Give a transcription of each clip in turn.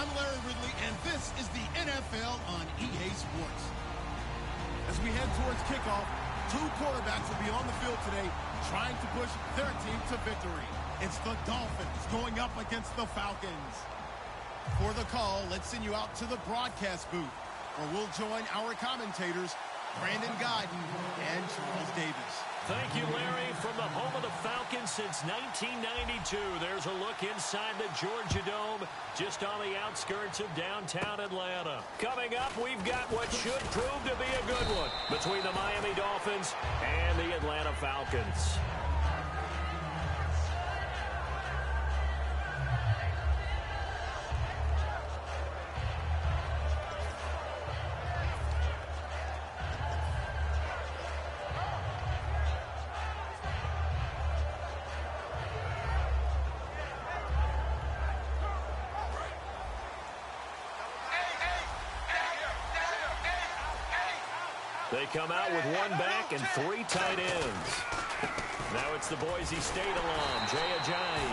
I'm Larry Ridley, and this is the NFL on EA Sports. As we head towards kickoff, two quarterbacks will be on the field today trying to push their team to victory. It's the Dolphins going up against the Falcons. For the call, let's send you out to the broadcast booth, where we'll join our commentators, Brandon Guyton and Charles Davis. Thank you, Larry. From the home of the Falcons since 1992, there's a look inside the Georgia Dome, just on the outskirts of downtown Atlanta. Coming up, we've got what should prove to be a good one between the Miami Dolphins and the Atlanta Falcons. They come out with one back and three tight ends. Now it's the Boise State alum, Jay Ajayi.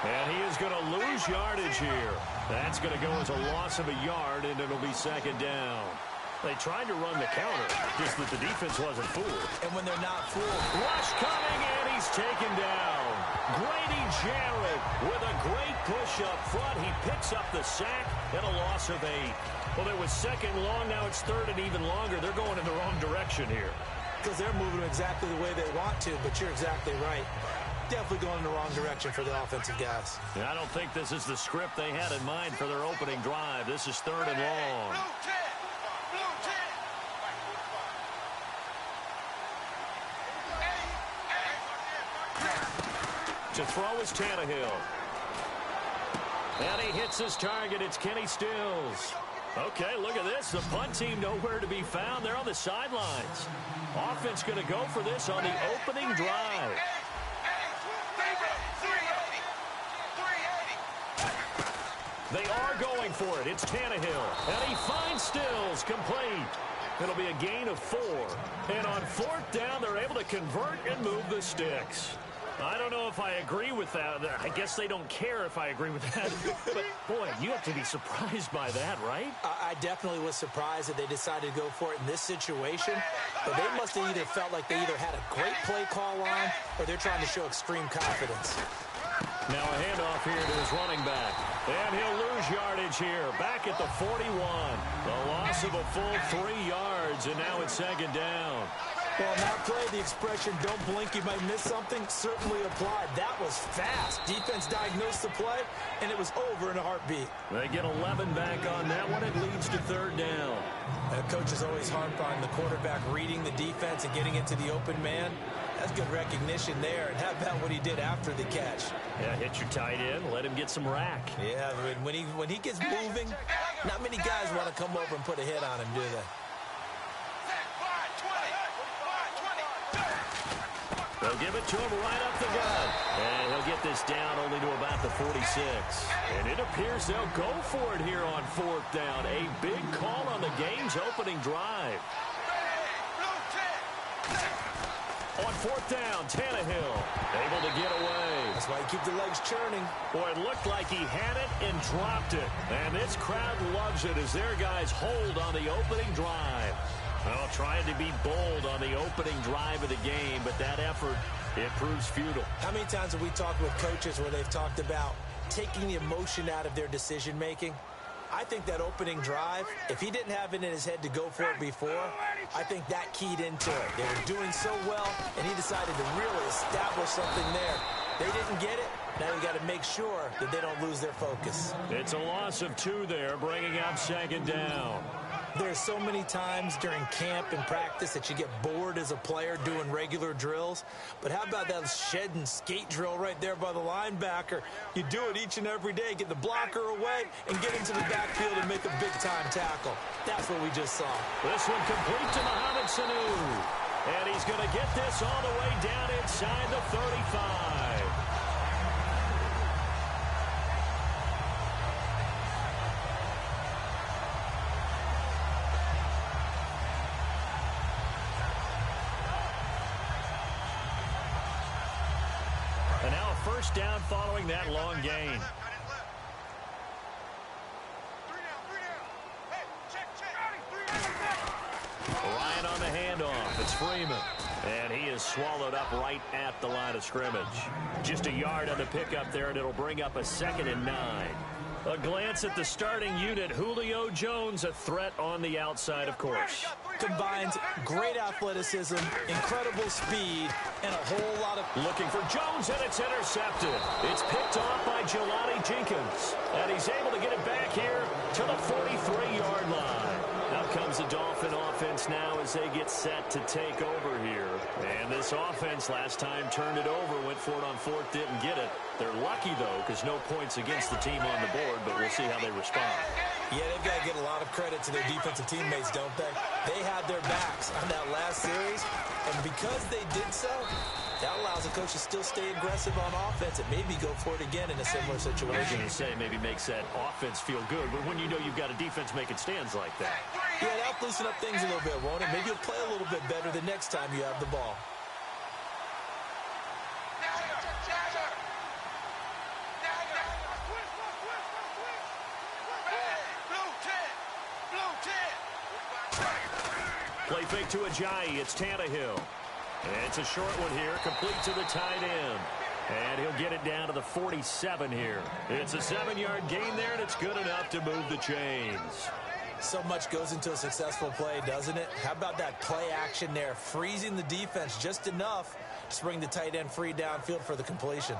And he is going to lose yardage here. That's going to go as a loss of a yard, and it'll be second down. They tried to run the counter, just that the defense wasn't fooled. And when they're not fooled. Rush coming, and he's taken down. Grady Jarrett with a great push up front. He picks up the sack and a loss of 8. Well, it was second long. Now it's third and even longer. They're going in the wrong direction here. Because they're moving exactly the way they want to, but you're exactly right. Definitely going in the wrong direction for the offensive guys. And I don't think this is the script they had in mind for their opening drive. This is third and long. To throw is Tannehill. And he hits his target. It's Kenny Stills. Okay, look at this. The punt team nowhere to be found. They're on the sidelines. Offense going to go for this on the opening drive. They are going for it. It's Tannehill. And he finds Stills complete. It'll be a gain of 4. And on fourth down, they're able to convert and move the sticks. I don't know if I agree with that. I guess they don't care if I agree with that. But, boy, you have to be surprised by that, right? I definitely was surprised that they decided to go for it in this situation. But they must have either felt like they either had a great play call on or they're trying to show extreme confidence. Now a handoff here to his running back. And he'll lose yardage here. Back at the 41. The loss of a full 3 yards, and now it's second down. Well, on that play, the expression, don't blink, you might miss something, certainly applied. That was fast. Defense diagnosed the play, and it was over in a heartbeat. They get 11 back on that one. It leads to third down. Coaches always harp on the quarterback reading the defense and getting it to the open man. That's good recognition there. And how about what he did after the catch? Yeah, hit your tight end, let him get some rack. Yeah, when he gets moving, not many guys want to come over and put a hit on him, do they? They'll give it to him right up the gut. And he'll get this down only to about the 46. And it appears they'll go for it here on fourth down. A big call on the game's opening drive. On fourth down, Tannehill able to get away. That's why you keep the legs churning. Boy, it looked like he had it and dropped it. And this crowd loves it as their guys hold on the opening drive. Well, trying to be bold on the opening drive of the game, but that effort, it proves futile. How many times have we talked with coaches where they've talked about taking the emotion out of their decision-making? I think that opening drive, if he didn't have it in his head to go for it before, I think that keyed into it. They were doing so well, and he decided to really establish something there. They didn't get it. Now you got to make sure that they don't lose their focus. It's a loss of 2 there, bringing up second down. There's so many times during camp and practice that you get bored as a player doing regular drills. But how about that shed and skate drill right there by the linebacker? You do it each and every day. Get the blocker away and get into the backfield and make a big-time tackle. That's what we just saw. This one complete to Mohamed Sanu. And he's going to get this all the way down inside the 35. And now a first down following that long gain. Freeman. And he is swallowed up right at the line of scrimmage. Just a yard on the pickup there, and it'll bring up a 2nd and 9. A glance at the starting unit. Julio Jones, a threat on the outside, of course. Combines great athleticism, incredible speed, and a whole lot of... Looking for Jones, and it's intercepted. It's picked off by Jelani Jenkins. And he's able to get it back here to the 43-yard line. Out comes the Dolphin offense now as they get set to take over here. And this offense last time turned it over, went for it on 4th, didn't get it. They're lucky, though, because no points against the team on the board, but we'll see how they respond. Yeah, they've got to get a lot of credit to their defensive teammates, don't they? They had their backs on that last series, and because they did so, that allows the coach to still stay aggressive on offense and maybe go for it again in a similar situation. I was going to say maybe makes that offense feel good, but when you know you've got a defense making stands like that. Yeah, that'll loosen up things a little bit, won't it? Maybe you'll play a little bit better the next time you have the ball. Play fake to Ajayi. It's Tannehill. And it's a short one here, complete to the tight end. And he'll get it down to the 47 here. It's a 7-yard gain there, and it's good enough to move the chains. So much goes into a successful play, doesn't it? How about that play action there, freezing the defense just enough to bring the tight end free downfield for the completion.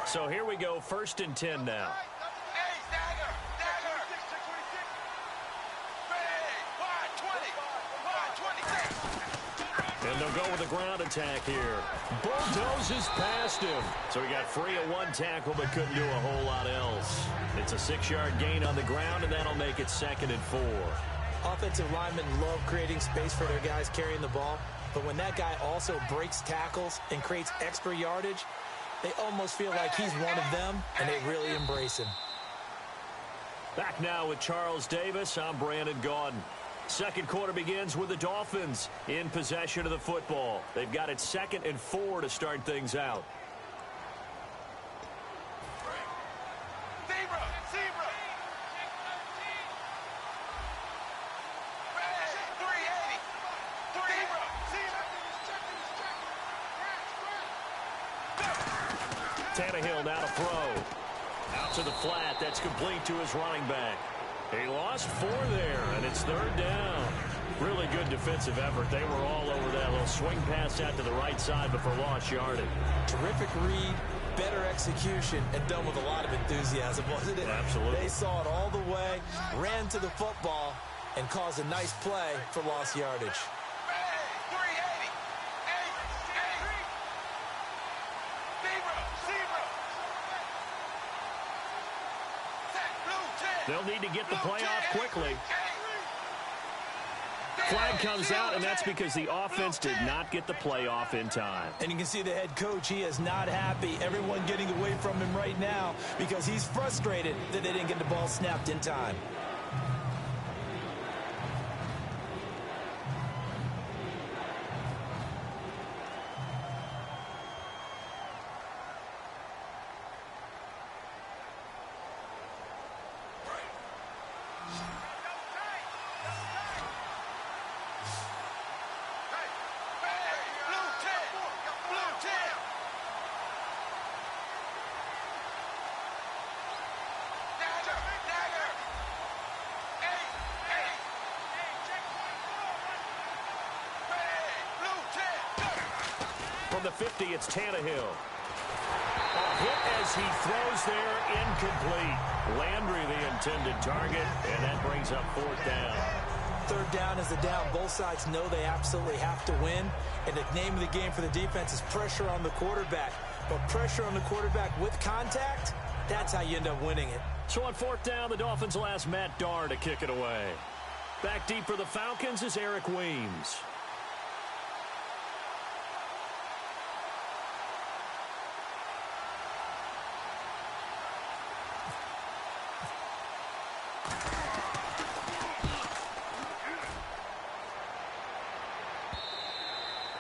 So here we go, 1st and 10 now. And they'll go with a ground attack here. Bulldozes past him. So he got free of 1 tackle but couldn't do a whole lot else. It's a 6-yard gain on the ground, and that'll make it 2nd and 4. Offensive linemen love creating space for their guys carrying the ball, but when that guy also breaks tackles and creates extra yardage, they almost feel like he's one of them, and they really embrace him. Back now with Charles Davis. I'm Brandon Gaudin. Second quarter begins with the Dolphins in possession of the football. They've got it 2nd and 4 to start things out. Tannehill now to throw. Out to the flat. That's complete to his running back. He lost 4 there, and it's 3rd down. Really good defensive effort. They were all over that little swing pass out to the right side before lost yardage. Terrific read, better execution, and done with a lot of enthusiasm, wasn't it? Absolutely. They saw it all the way, ran to the football, and caused a nice play for lost yardage. They'll need to get the play off quickly. Flag comes out, and that's because the offense did not get the play off in time. And you can see the head coach, he is not happy. Everyone getting away from him right now because he's frustrated that they didn't get the ball snapped in time. From the 50, it's Tannehill. A hit as he throws there, incomplete. Landry the intended target, and that brings up 4th down. 3rd down is the down. Both sides know they absolutely have to win, and the name of the game for the defense is pressure on the quarterback. But pressure on the quarterback with contact, that's how you end up winning it. So on 4th down, the Dolphins will ask Matt Darr to kick it away. Back deep for the Falcons is Eric Weems.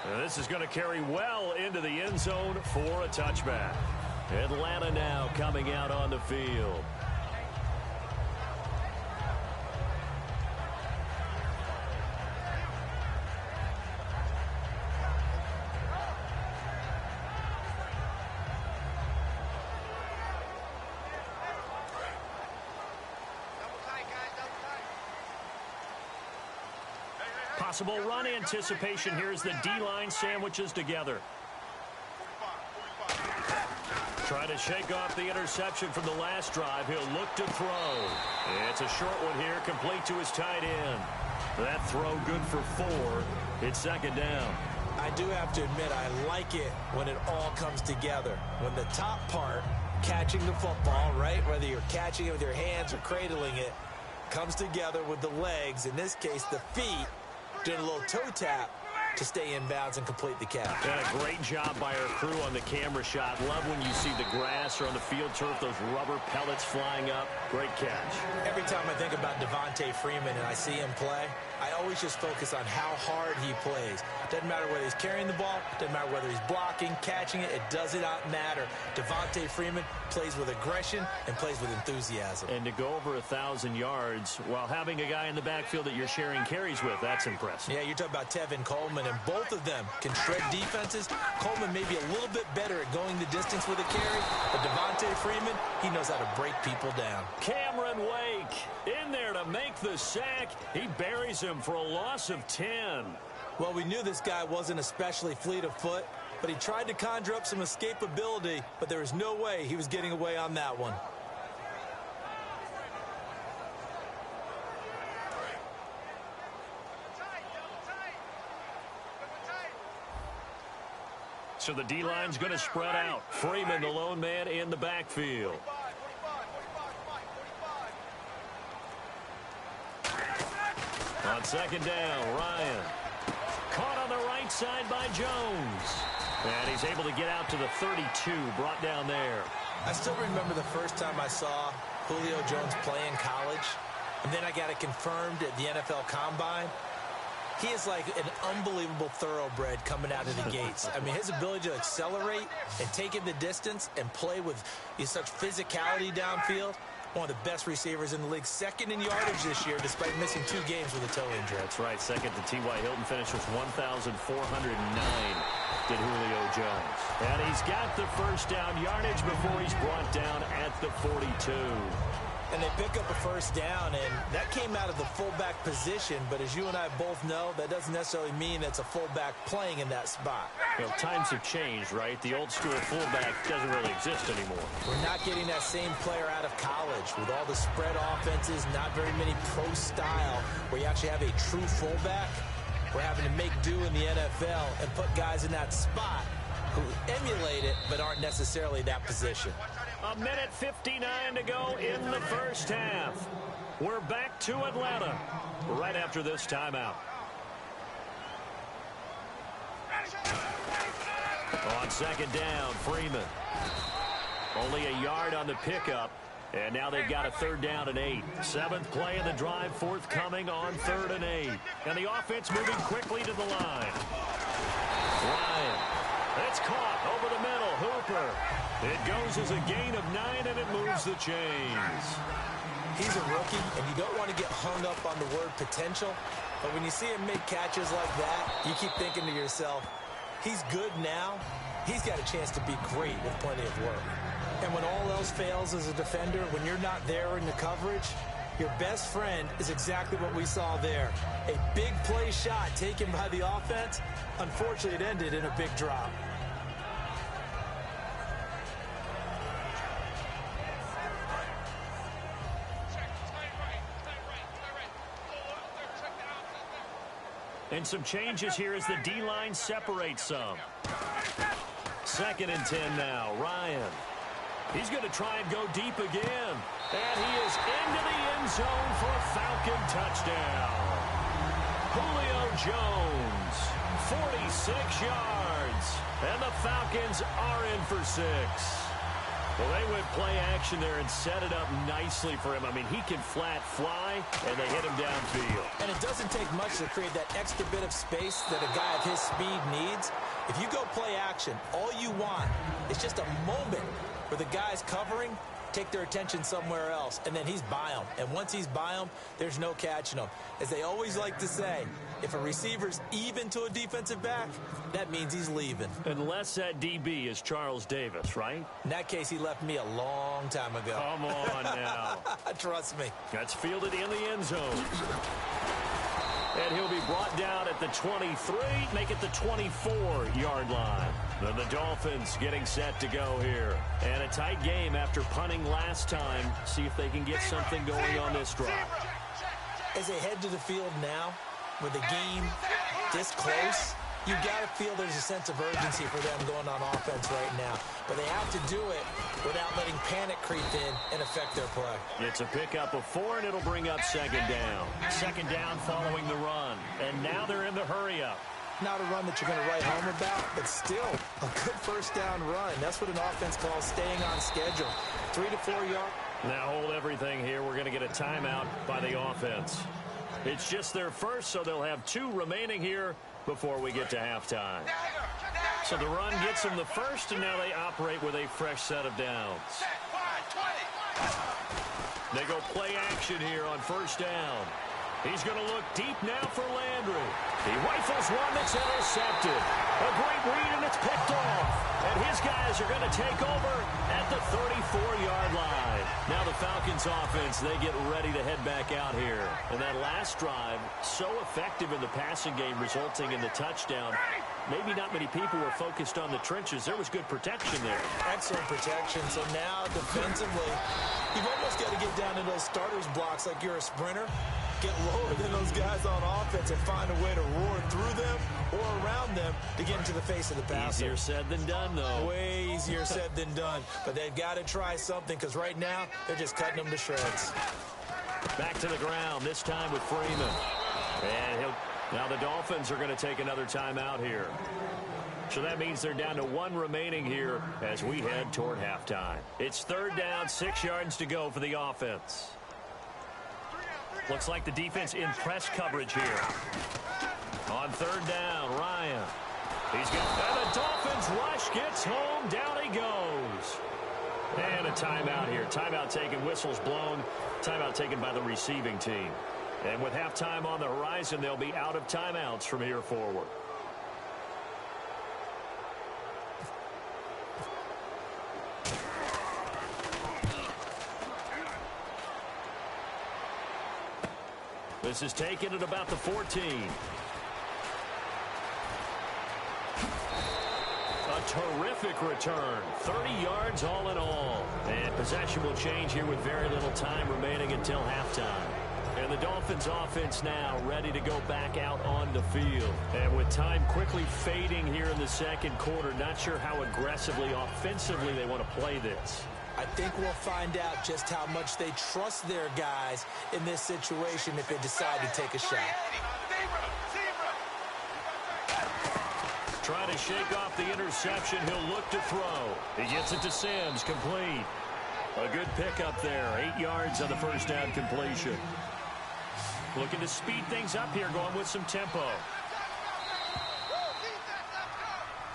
And this is going to carry well into the end zone for a touchback. Atlanta now coming out on the field. Possible run anticipation here as the D-line sandwiches together. Try to shake off the interception from the last drive. He'll look to throw. It's a short one here, complete to his tight end. That throw good for 4. It's second down. I do have to admit, I like it when it all comes together. When the top part, catching the football, right, whether you're catching it with your hands or cradling it, comes together with the legs, in this case the feet, doing a little toe tap to stay in bounds and complete the catch. And a great job by our crew on the camera shot. Love when you see the grass or on the field turf, those rubber pellets flying up. Great catch. Every time I think about Devontae Freeman and I see him play, I always just focus on how hard he plays. Doesn't matter whether he's carrying the ball, doesn't matter whether he's blocking, catching it, it does not matter. Devontae Freeman plays with aggression and plays with enthusiasm. And to go over 1,000 yards while having a guy in the backfield that you're sharing carries with, that's impressive. Yeah, you're talking about Tevin Coleman, and both of them can shred defenses. Coleman may be a little bit better at going the distance with a carry, but Devontae Freeman, he knows how to break people down. Cameron Wake in there to make the sack. He buries him for a loss of 10. Well, we knew this guy wasn't especially fleet of foot, but he tried to conjure up some escapability, but there was no way he was getting away on that one. So the D-line's going to spread out. Freeman, the lone man in the backfield. On second down, Ryan. Caught on the right side by Jones. And he's able to get out to the 32, brought down there. I still remember the first time I saw Julio Jones play in college, and then I got it confirmed at the NFL Combine. He is like an unbelievable thoroughbred coming out of the gates. I mean, his ability to accelerate and take it the distance and play with such physicality downfield, one of the best receivers in the league. Second in yardage this year, despite missing 2 games with a toe injury. That's right. Second to T.Y. Hilton, finished with 1,409, did Julio Jones. And he's got the first down yardage before he's brought down at the 42. And they pick up a first down, and that came out of the fullback position. But as you and I both know, that doesn't necessarily mean it's a fullback playing in that spot. Well, times have changed, right? The old school fullback doesn't really exist anymore. We're not getting that same player out of college with all the spread offenses, not very many pro style, where you actually have a true fullback. We're having to make do in the NFL and put guys in that spot who emulate it but aren't necessarily that position. A minute 59 to go in the first half. We're back to Atlanta right after this timeout. On second down, Freeman. Only a yard on the pickup. And now they've got a third down and 8. 7th play of the drive, forthcoming on 3rd and 8. And the offense moving quickly to the line. Ryan. It's caught over the middle. Hooper. It goes as a gain of 9, and it moves the chains. He's a rookie, and you don't want to get hung up on the word potential. But when you see him make catches like that, you keep thinking to yourself, he's good now. He's got a chance to be great with plenty of work. And when all else fails as a defender, when you're not there in the coverage, your best friend is exactly what we saw there. A big play shot taken by the offense. Unfortunately, it ended in a big drop. And some changes here as the D-line separates some. 2nd and 10 now. Ryan. He's going to try and go deep again. And he is into the end zone for a Falcon touchdown. Julio Jones, 46 yards. And the Falcons are in for 6. Well, they went play action there and set it up nicely for him. I mean, he can flat fly, and they hit him downfield. And it doesn't take much to create that extra bit of space that a guy of his speed needs. If you go play action, all you want is just a moment where the guys covering take their attention somewhere else, and then he's by them. And once he's by them, there's no catching him. As they always like to say, if a receiver's even to a defensive back, that means he's leaving. Unless that DB is Charles Davis, right? In that case, he left me a long time ago. Come on now. Trust me. That's fielded in the end zone. And he'll be brought down at the 23, make it the 24-yard line. Then the Dolphins getting set to go here. And a tight game after punting last time. See if they can get something going on this drive. As they head to the field now, with the game this close, you got to feel there's a sense of urgency for them going on offense right now. But they have to do it without letting panic creep in and affect their play. It's a pickup of 4, and it'll bring up second down. Second down following the run. And now they're in the hurry-up. Not a run that you're going to write home about, but still a good first down run. That's what an offense calls staying on schedule. 3 to 4 yards. Now hold everything here. We're going to get a timeout by the offense. It's just their first, so they'll have 2 remaining here before we get to halftime. So the run gets them the first, and now they operate with a fresh set of downs. They go play action here on first down. He's going to look deep now for Landry. He rifles one that's intercepted. A great read, and it's picked off. And his guys are going to take over at the 34-yard line. Now the Falcons offense, they get ready to head back out here. And that last drive, so effective in the passing game, resulting in the touchdown. Maybe not many people were focused on the trenches. There was good protection there. Excellent protection. So now defensively, you've almost got to get down to those starters blocks like you're a sprinter. Get lower than those guys on offense and find a way to roar through them or around them to get into the face of the passer. Easier said than done, though. Way easier said than done. But they've got to try something because right now they're just cutting them to shreds. Back to the ground, this time with Freeman. And now the Dolphins are going to take another timeout here. So that means they're down to 1 remaining here as we head toward halftime. It's third down, 6 yards to go for the offense. Looks like the defense in press coverage here. On third down, Ryan. And the Dolphins rush gets home. Down he goes. And a timeout here. Timeout taken, whistles blown. Timeout taken by the receiving team. And with halftime on the horizon, they'll be out of timeouts from here forward. This is taken at about the 14. A terrific return. 30 yards all in all. And possession will change here with very little time remaining until halftime. And the Dolphins offense now ready to go back out on the field. And with time quickly fading here in the second quarter, not sure how aggressively, offensively they want to play this. I think we'll find out just how much they trust their guys in this situation if they decide to take a shot. Trying to shake off the interception. He'll look to throw. He gets it to Sims, complete. A good pickup there. 8 yards on the first down completion. Looking to speed things up here, going with some tempo.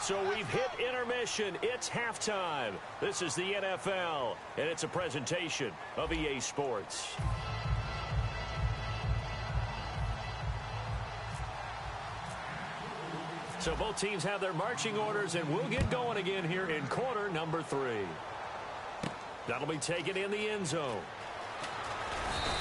So we've hit intermission. It's halftime. This is the NFL, and it's a presentation of EA Sports. So both teams have their marching orders, and we'll get going again here in quarter number 3. That'll be taken in the end zone.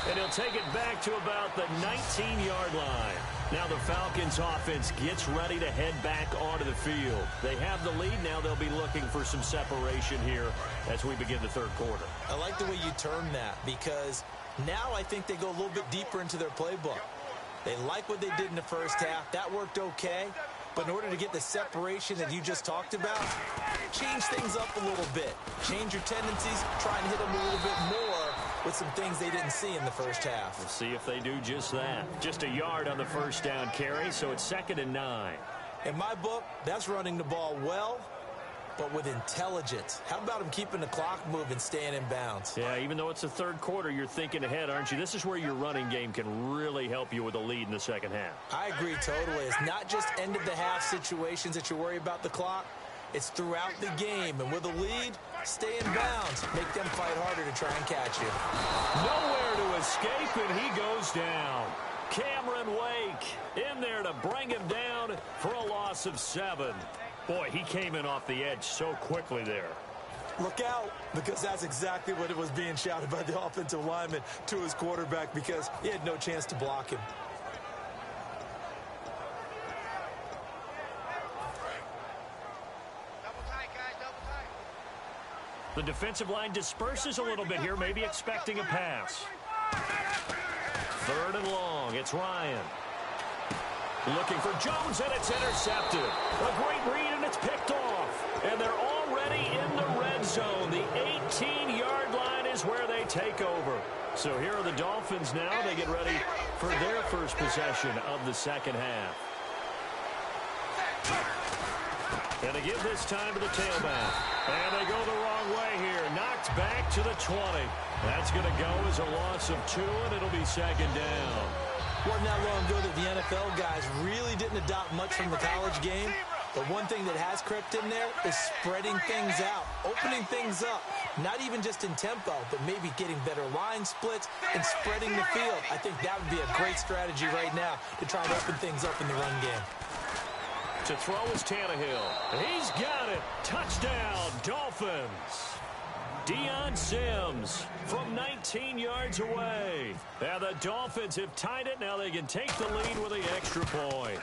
And he'll take it back to about the 19-yard line. Now the Falcons offense gets ready to head back onto the field. They have the lead. Now they'll be looking for some separation here as we begin the third quarter. I like the way you term that because now I think they go a little bit deeper into their playbook. They like what they did in the first half. That worked okay. But in order to get the separation that you just talked about, change things up a little bit. Change your tendencies. Try and hit them a little bit more with some things they didn't see in the first half. We'll see if they do just that. Just a yard on the first down carry, so it's 2nd and 9. In my book, that's running the ball well, but with intelligence. How about him keeping the clock moving, staying in bounds? Yeah, even though it's the third quarter, you're thinking ahead, aren't you? This is where your running game can really help you with a lead in the second half. I agree totally. It's not just end-of-the-half situations that you worry about the clock. It's throughout the game. And with a lead, Stay in bounds. Make them fight harder to try and catch you. Nowhere to escape, and he goes down. Cameron Wake in there to bring him down for a loss of 7. Boy, he came in off the edge so quickly there. Look out, because that's exactly what it was being shouted by the offensive lineman to his quarterback, because he had no chance to block him. The defensive line disperses a little bit here, maybe expecting a pass. 3rd and long. It's Ryan. Looking for Jones, and it's intercepted. A great read, and it's picked off. And they're already in the red zone. The 18-yard line is where they take over. So here are the Dolphins now. They get ready for their first possession of the second half. And they give this time to the tailback. And they go the wrong way here. Knocked back to the 20. That's going to go as a loss of 2, and it'll be second down. Wasn't that long ago that the NFL guys really didn't adopt much from the college game. But one thing that has crept in there is spreading things out, opening things up. Not even just in tempo, but maybe getting better line splits and spreading the field. I think that would be a great strategy right now to try to open things up in the run game. To throw is Tannehill. He's got it. Touchdown, Dolphins. Deion Sims from 19 yards away. And the Dolphins have tied it. Now they can take the lead with the extra point.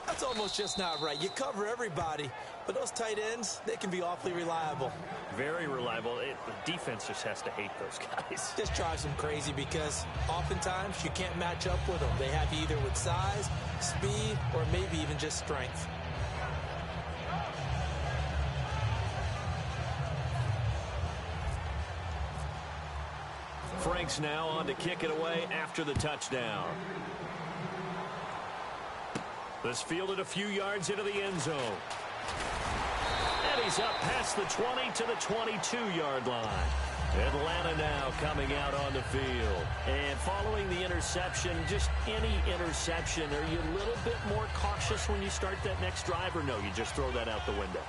That's almost just not right. You cover everybody, but those tight ends, they can be awfully reliable. Very reliable. The defense just has to hate those guys. Just drives them crazy because oftentimes you can't match up with them. They have you either with size, speed, or maybe even just strength. Frank's now on to kick it away after the touchdown. This fielded a few yards into the end zone. And he's up past the 20 to the 22-yard line. Atlanta now coming out on the field. And following the interception, just any interception, are you a little bit more cautious when you start that next drive, or no, you just throw that out the window?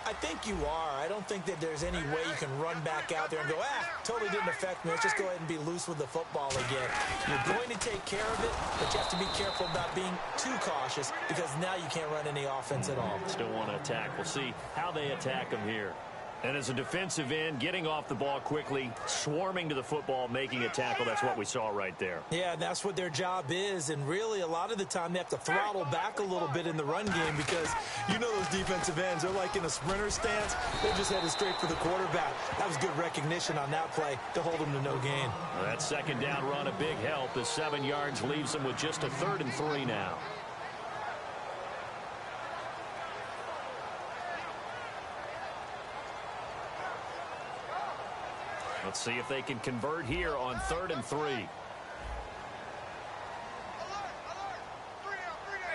I think you are. I don't think that there's any way you can run back out there and go, totally didn't affect me. Let's just go ahead and be loose with the football again. You're going to take care of it, but you have to be careful about being too cautious because now you can't run any offense at all. Still want to attack. We'll see how they attack them here. And as a defensive end, getting off the ball quickly, swarming to the football, making a tackle, that's what we saw right there. Yeah, and that's what their job is. And really, a lot of the time, they have to throttle back a little bit in the run game because you know those defensive ends, they're like in a sprinter stance. They're just headed straight for the quarterback. That was good recognition on that play to hold them to no gain. Well, that second down run, a big help. The 7 yards leaves them with just a 3rd and 3 now. Let's see if they can convert here on 3rd and 3.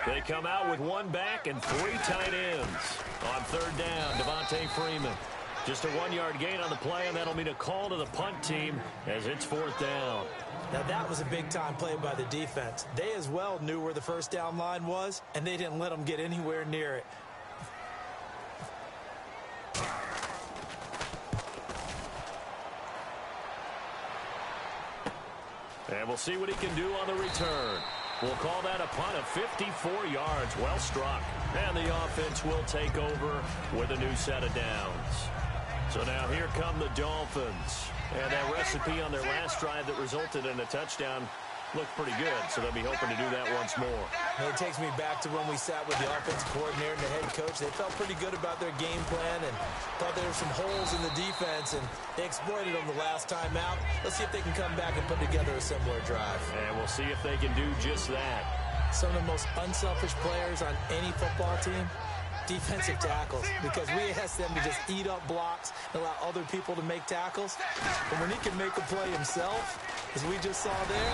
They come out with 1 back and 3 tight ends. On 3rd down, Devontae Freeman. Just a 1-yard gain on the play, and that'll mean a call to the punt team as it's 4th down. Now, that was a big-time play by the defense. They as well knew where the first down line was, and they didn't let them get anywhere near it. And we'll see what he can do on the return. We'll call that a punt of 54 yards. Well struck. And the offense will take over with a new set of downs. So now here come the Dolphins. And that recipe on their last drive that resulted in a touchdown looked pretty good, so they'll be hoping to do that once more. And it takes me back to when we sat with the offensive coordinator and the head coach. They felt pretty good about their game plan and thought there were some holes in the defense, and they exploited them the last time out. Let's see if they can come back and put together a similar drive. And we'll see if they can do just that. Some of the most unselfish players on any football team, defensive tackles, because we ask them to just eat up blocks and allow other people to make tackles. But when he can make a play himself, as we just saw there,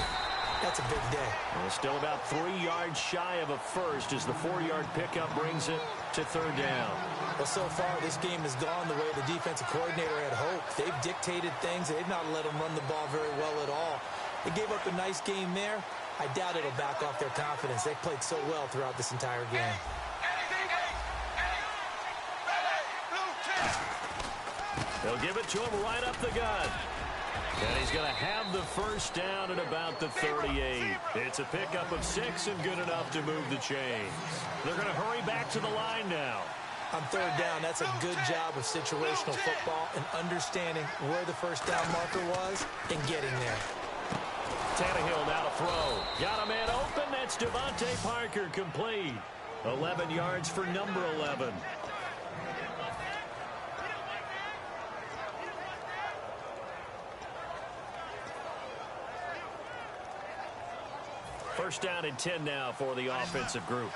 that's a big day. Well, still about 3 yards shy of a first as the 4-yard pickup brings it to 3rd down. Well, so far, this game has gone the way the defensive coordinator had hoped. They've dictated things. They've not let them run the ball very well at all. They gave up a nice game there. I doubt it'll back off their confidence. They played so well throughout this entire game. They'll give it to him right up the gut. And he's going to have the first down at about the 38. It's a pickup of 6 and good enough to move the chains. They're going to hurry back to the line now. On third down, that's a good job of situational football and understanding where the first down marker was and getting there. Tannehill now to throw. Got a man open. That's Devontae Parker, complete. 11 yards for number 11. First down and 10 now for the offensive group.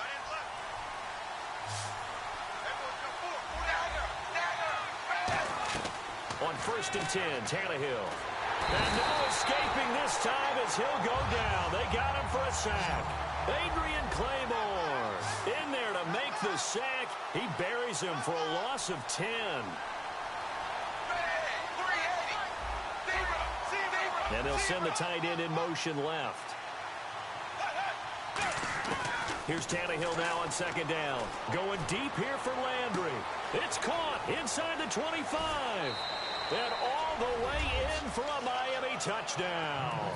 On first and 10, Tannehill. And no escaping this time as he'll go down. They got him for a sack. Adrian Claymore in there to make the sack. He buries him for a loss of 10. And they'll send the tight end in motion left. Here's Tannehill now on second down. Going deep here for Landry. It's caught inside the 25. And all the way in for a Miami touchdown.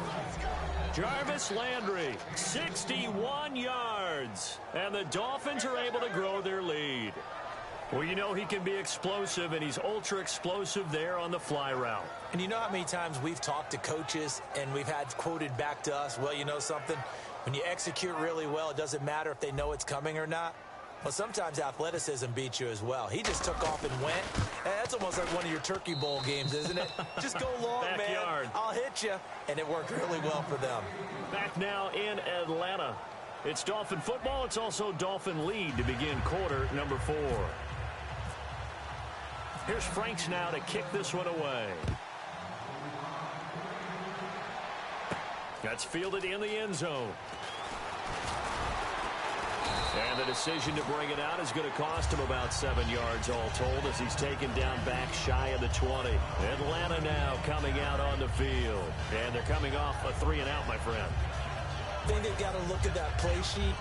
Jarvis Landry, 61 yards. And the Dolphins are able to grow their lead. Well, you know he can be explosive, and he's ultra-explosive there on the fly route. And you know how many times we've talked to coaches and we've had quoted back to us, well, you know something? When you execute really well, it doesn't matter if they know it's coming or not. Well, sometimes athleticism beats you as well. He just took off and went. And that's almost like one of your Turkey Bowl games, isn't it? Just go long, Backyard. man. I'll hit you. And it worked really well for them. Back now in Atlanta. It's Dolphin football. It's also Dolphin lead to begin quarter number 4. Here's Franks now to kick this one away. That's fielded in the end zone. And the decision to bring it out is going to cost him about 7 yards all told as he's taken down back shy of the 20. Atlanta now coming out on the field. And they're coming off a 3-and-out, my friend. I think they've got to look at that play sheet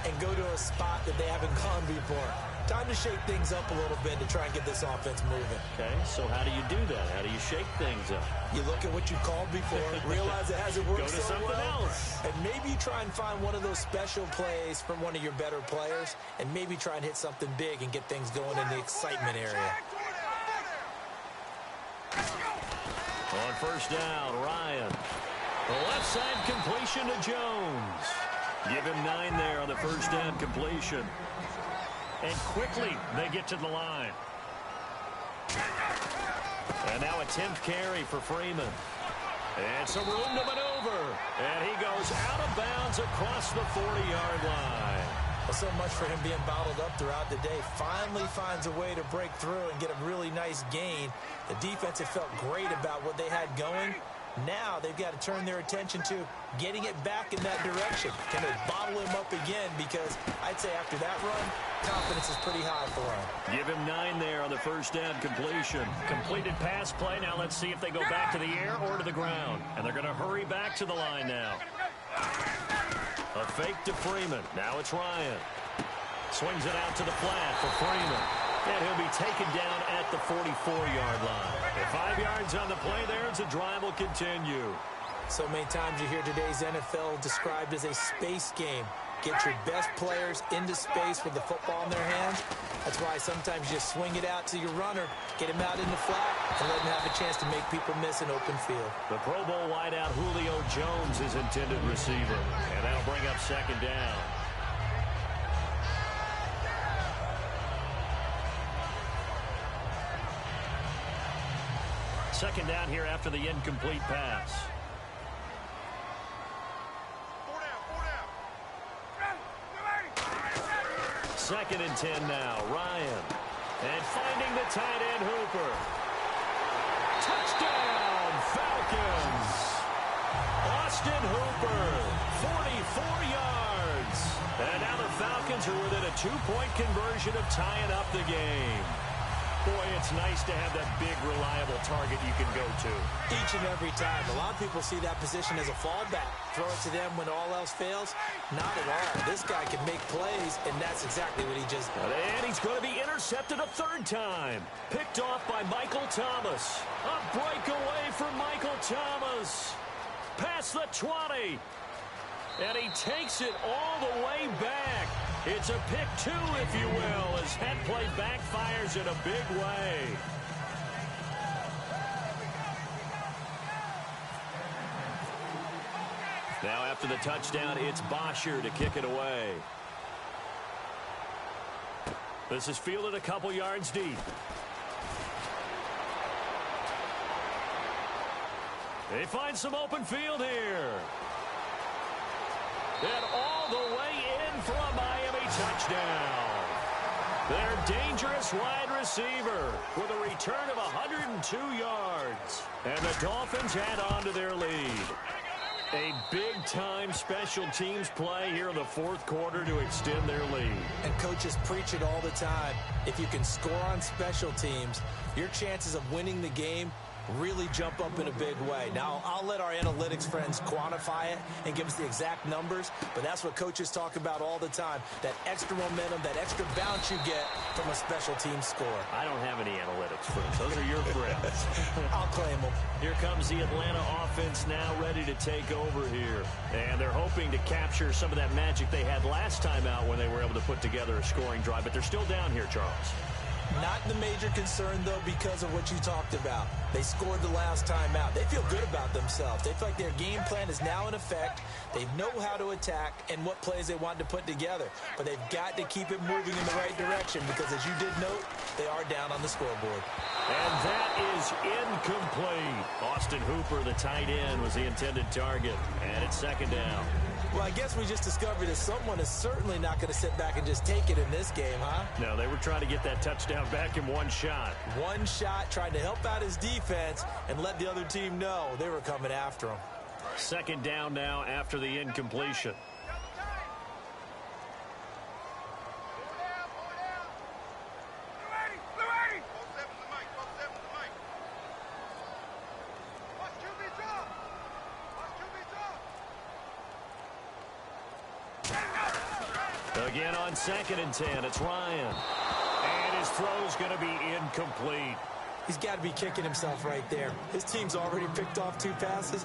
and go to a spot that they haven't gone before. Time to shake things up a little bit to try and get this offense moving. Okay, so how do you do that? How do you shake things up? You look at what you called before, realize it hasn't worked Go to so something well, else. and maybe you try and find one of those special plays from one of your better players, and maybe try and hit something big and get things going in the excitement area. On first down, Ryan. The left side completion to Jones. Give him 9 there on the first down completion. And quickly, they get to the line. And now a 10th carry for Freeman. And some room to maneuver. And he goes out of bounds across the 40-yard line. Well, so much for him being bottled up throughout the day. Finally finds a way to break through and get a really nice gain. The defense had felt great about what they had going. Now they've got to turn their attention to getting it back in that direction. Can they bottle him up again? Because I'd say after that run, confidence is pretty high for him. Give him 9 there on the first down completion. Completed pass play. Now let's see if they go back to the air or to the ground. And they're going to hurry back to the line now. A fake to Freeman. Now it's Ryan. Swings it out to the flat for Freeman. And he'll be taken down at the 44-yard line. At 5 yards on the play there, as the drive will continue. So many times you hear today's NFL described as a space game. Get your best players into space with the football in their hands. That's why sometimes you swing it out to your runner, get him out in the flat, and let him have a chance to make people miss an open field. The Pro Bowl wideout Julio Jones is intended receiver. And that'll bring up second down. Second down here after the incomplete pass. Second and 10 now. Ryan. And finding the tight end Hooper. Touchdown, Falcons. Austin Hooper, 44 yards. And now the Falcons are within a 2-point conversion of tying up the game. Boy, it's nice to have that big, reliable target you can go to. Each and every time. A lot of people see that position as a fallback. Throw it to them when all else fails. Not at all. This guy can make plays, and that's exactly what he just did. And he's going to be intercepted a third time. Picked off by Michael Thomas. A breakaway for Michael Thomas. Past the 20. And he takes it all the way back. It's a pick two, if you will, as that play backfires in a big way. Now after the touchdown, it's Bosher to kick it away. This is fielded a couple yards deep. They find some open field here. And all the way in for a Miami touchdown. Their dangerous wide receiver with a return of 102 yards. And the Dolphins add on to their lead. A big-time special teams play here in the fourth quarter to extend their lead. And coaches preach it all the time. If you can score on special teams, your chances of winning the game really jump up in a big way. Now, I'll let our analytics friends quantify it and give us the exact numbers, but that's what coaches talk about all the time, that extra momentum, that extra bounce you get from a special team score. I don't have any analytics friends. Those are your friends. I'll claim them. Here comes the Atlanta offense now ready to take over here. And they're hoping to capture some of that magic they had last time out when they were able to put together a scoring drive, but they're still down here, Charles. Not the major concern, though, because of what you talked about. They scored the last time out. They feel good about themselves. They feel like their game plan is now in effect. They know how to attack and what plays they want to put together. But they've got to keep it moving in the right direction because, as you did note, they are down on the scoreboard. And that is incomplete. Austin Hooper, the tight end, was the intended target. And it's second down. Well, I guess we just discovered that someone is certainly not going to sit back and just take it in this game, huh? No, they were trying to get that touchdown back in one shot. One shot, trying to help out his defense and let the other team know they were coming after him. Second down now after the incompletion. Again on 2nd and 10, it's Ryan. And his throw's going to be incomplete. He's got to be kicking himself right there. His team's already picked off 2 passes.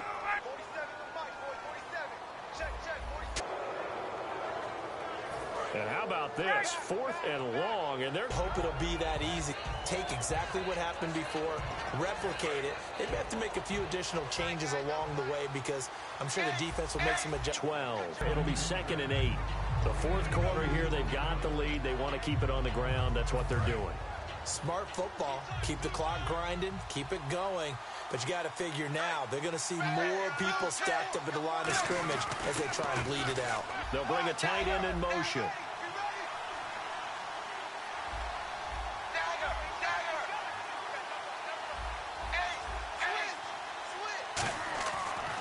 And how about this? 4th and long, and they're hope it'll be that easy. Take exactly what happened before, replicate it. They may have to make a few additional changes along the way because I'm sure the defense will make some adjustments. 12. It'll be 2nd and 8. The fourth quarter here, they've got the lead. They want to keep it on the ground. That's what they're doing. Smart football. Keep the clock grinding. Keep it going. But you got to figure now, they're going to see more people stacked up at the line of scrimmage as they try and bleed it out. They'll bring a tight end in motion.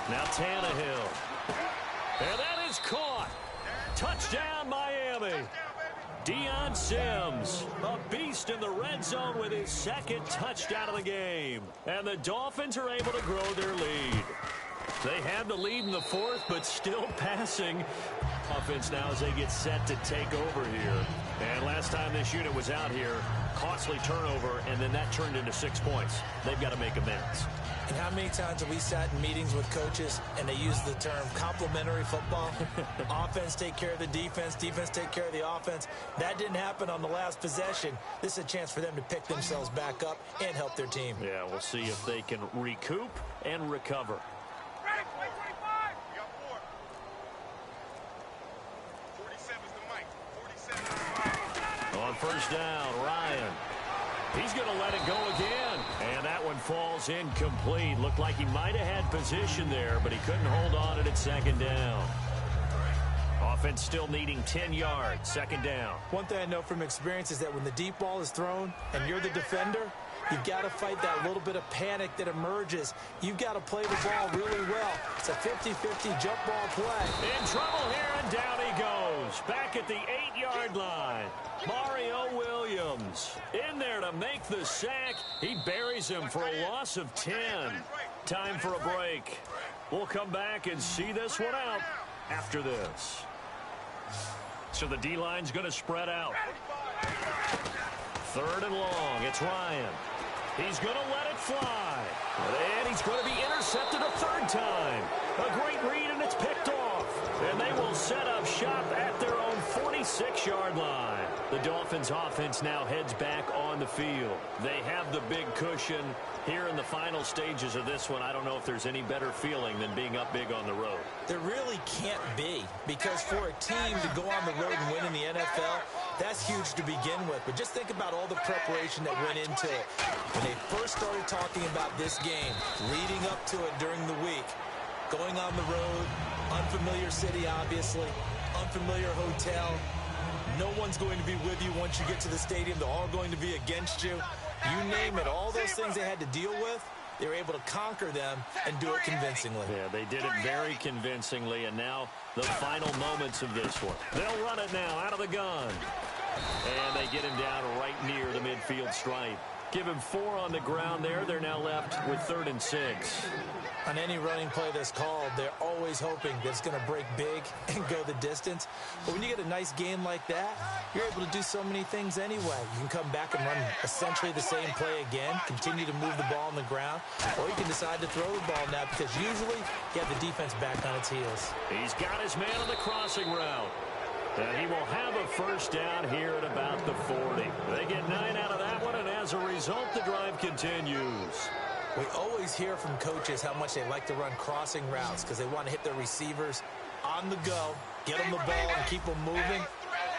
Now Tannehill. And that is caught. Touchdown, Miami. Deion Sims, a beast in the red zone with his 2nd touchdown of the game. And the Dolphins are able to grow their lead. They have the lead in the 4th, but still passing. Offense now as they get set to take over here. And last time this unit was out here, costly turnover, and then that turned into 6 points. They've got to make amends. And how many times have we sat in meetings with coaches and they use the term complementary football? Offense take care of the defense, defense take care of the offense. That didn't happen on the last possession. This is a chance for them to pick themselves back up and help their team. Yeah, we'll see if they can recoup and recover. On first down, Ryan. He's going to let it go again. And that one falls incomplete. Looked like he might have had position there, but he couldn't hold on at 2nd down. Offense still needing 10 yards, 2nd down. One thing I know from experience is that when the deep ball is thrown and you're the defender, you've got to fight that little bit of panic that emerges. You've got to play the ball really well. It's a 50-50 jump ball play. In trouble here, and down he goes. goes. Back at the 8-yard line. Mario Williams in there to make the sack. He buries him for a loss of 10. Time for a break. We'll come back and see this one out after this. So the D-line's going to spread out. 3rd and long. It's Ryan. He's going to let it fly. And he's going to be intercepted a 3rd time. A great read, and it's picked off. And they will set up shop at their own 46-yard line. The Dolphins' offense now heads back on the field. They have the big cushion. Here in the final stages of this one, I don't know if there's any better feeling than being up big on the road. There really can't be, because for a team to go on the road and win in the NFL, that's huge to begin with. But just think about all the preparation that went into it. When they first started talking about this game, leading up to it during the week, going on the road, unfamiliar city, obviously, unfamiliar hotel. No one's going to be with you once you get to the stadium. They're all going to be against you. You name it, all those things they had to deal with, they were able to conquer them and do it convincingly. Yeah, they did it very convincingly, and now the final moments of this one. They'll run it now out of the gun. And they get him down right near the midfield stripe. Give him 4 on the ground there. They're now left with 3rd and 6. On any running play that's called, they're always hoping that it's going to break big and go the distance. But when you get a nice game like that, you're able to do so many things anyway. You can come back and run essentially the same play again, continue to move the ball on the ground, or you can decide to throw the ball now because usually you have the defense back on its heels. He's got his man on the crossing route. And he will have a 1st down here at about the 40. They get 9 out of that one, and as a result, the drive continues. We always hear from coaches how much they like to run crossing routes because they want to hit their receivers on the go, get them the ball, and keep them moving.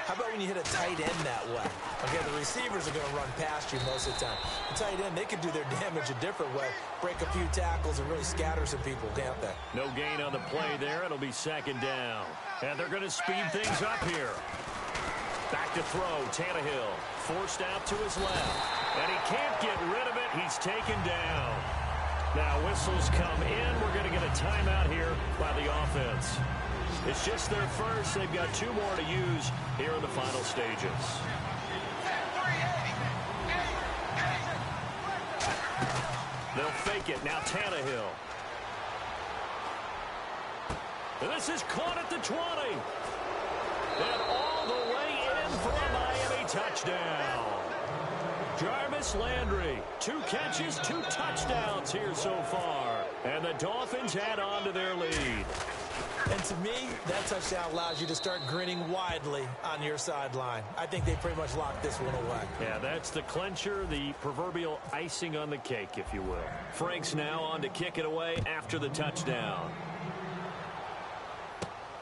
How about when you hit a tight end that way? Okay, the receivers are going to run past you most of the time. The tight end, they can do their damage a different way, break a few tackles and really scatter some people, can't they? No gain on the play there. It'll be 2nd down. And they're going to speed things up here. Back to throw, Tannehill. Forced out to his left. And he can't get rid of it. He's taken down. Now whistles come in. We're going to get a timeout here by the offense. It's just their first. They've got 2 more to use here in the final stages. They'll fake it. Now Tannehill. And this is caught at the 20. And all the way in for a Miami touchdown. Jarvis Landry, 2 catches, 2 touchdowns here so far. And the Dolphins add on to their lead. And to me, that touchdown allows you to start grinning widely on your sideline. I think they pretty much locked this one away. Yeah, that's the clincher, the proverbial icing on the cake, if you will. Frank's now on to kick it away after the touchdown.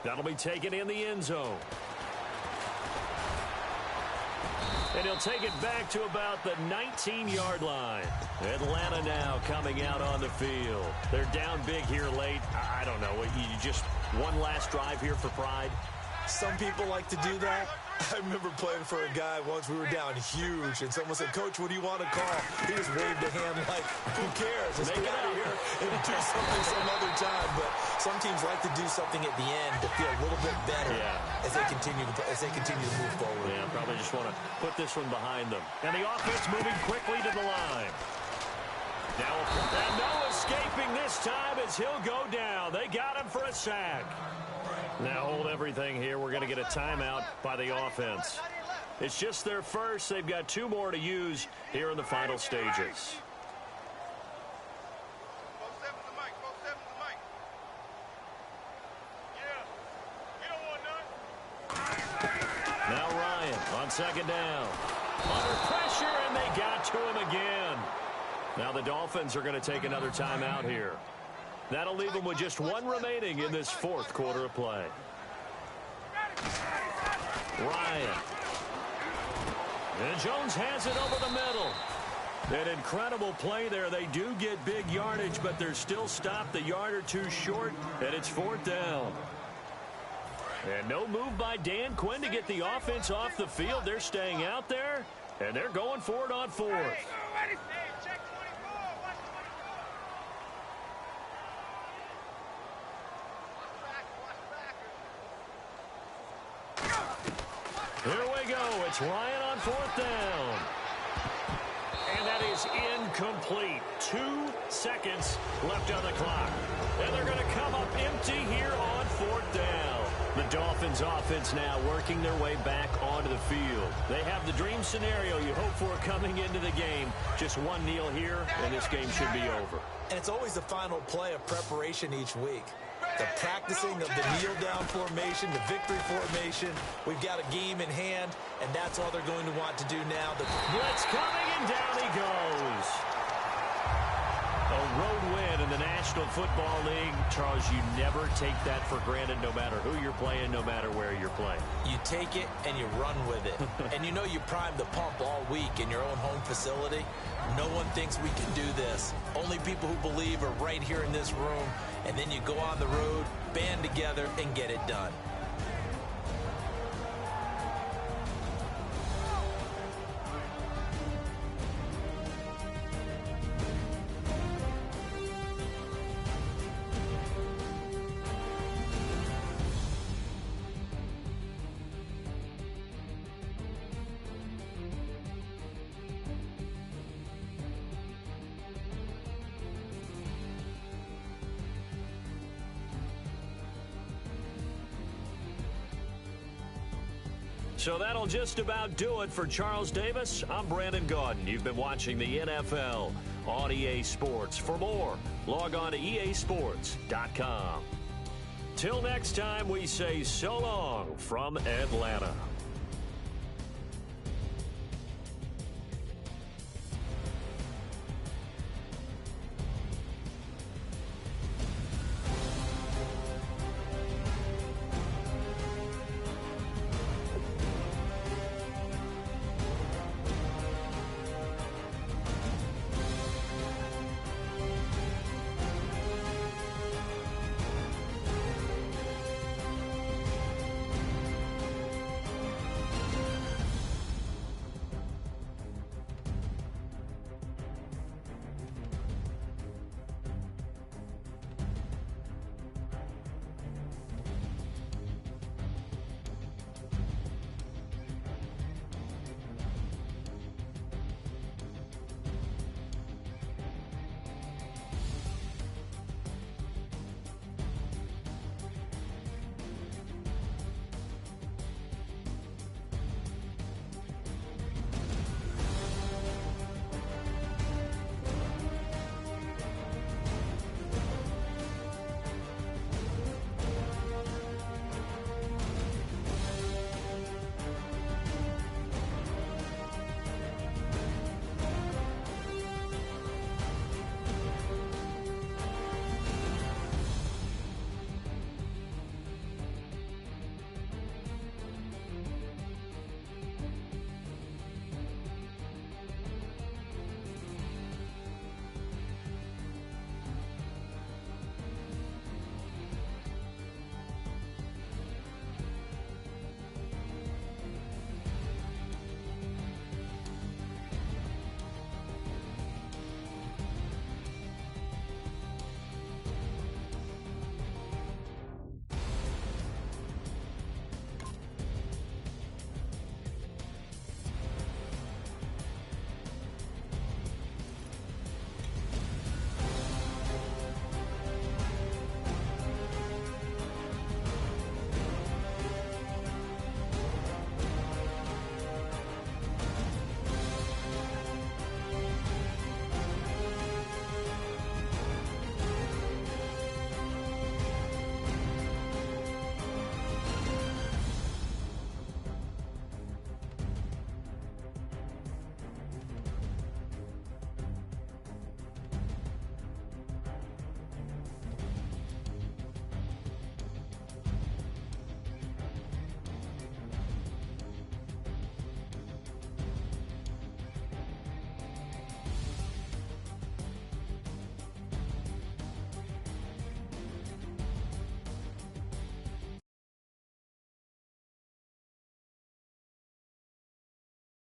That'll be taken in the end zone. And he'll take it back to about the 19-yard line. Atlanta now coming out on the field. They're down big here late. I don't know. You just one last drive here for pride? Some people like to do that. I remember playing for a guy once. We were down huge, and someone said, "Coach, what do you want to call?" He just waved a hand like, "Who cares? Let's get out of here and do something some other time." But some teams like to do something at the end to feel a little bit better as they continue to move forward. Yeah, probably just want to put this one behind them. And the offense moving quickly to the line. Now, and no escaping this time as he'll go down. They got him for a sack. Now hold everything here. We're going to get a timeout by the offense. It's just their first. They've got 2 more to use here in the final stages. Now Ryan on 2nd down. Under pressure, and they got to him again. Now the Dolphins are going to take another timeout here. That'll leave them with just 1 remaining in this 4th quarter of play. Ryan. And Jones has it over the middle. An incredible play there. They do get big yardage, but they're still stopped a yard or 2 short, and it's 4th down. And no move by Dan Quinn to get the offense off the field. They're staying out there, and they're going for it on 4th. Here we go. It's Ryan on 4th down. And that is incomplete. 2 seconds left on the clock. And they're going to come up empty here on 4th down. The Dolphins offense now working their way back onto the field. They have the dream scenario you hope for coming into the game. Just one kneel here, and this game should be over. And it's always the final play of preparation each week. The practicing of the kneel-down formation, the victory formation. We've got a game in hand, and that's all they're going to want to do now. The blitz coming, and down he goes. A road win in the National Football League. Charles, you never take that for granted no matter who you're playing, no matter where you're playing. You take it and you run with it. And you know you primed the pump all week in your own home facility. No one thinks we can do this. Only people who believe are right here in this room. And then you go on the road, band together, and get it done. So that'll just about do it for Charles Davis. I'm Brandon Gaudin. You've been watching the NFL on EA Sports. For more, log on to easports.com. Till next time, we say so long from Atlanta.